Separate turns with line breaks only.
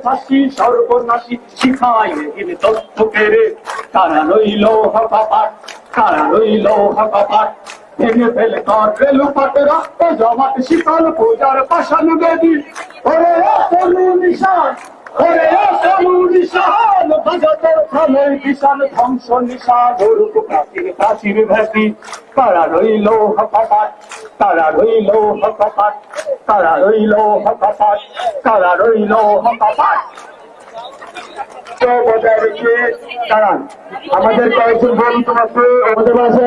ফাঁসি সর্বনাশী শিখায় দিন তথ্য কেড়ে তারা রইল হকাপাট তারা রইল হকাপাট ভেঙে ফেলে কর রেলুপাট রক্ত জমাট শীতল পূজার পাশান বেদি ওরে তনু নিশান ওরে তনু নিশান বাজাতের ফলের বিশাল ধ্বংস নিশান ধরুক প্রাচীর প্রাচীর ভেদি তারা রইল হকাপাট তারা রইল হকাপাট তারা রইল হকাপাট তারা রইল হকাপাট বজায় রেখে দাঁড়ান। আমাদের কয়েকজন বন্ধু আছে আমাদের মাঝে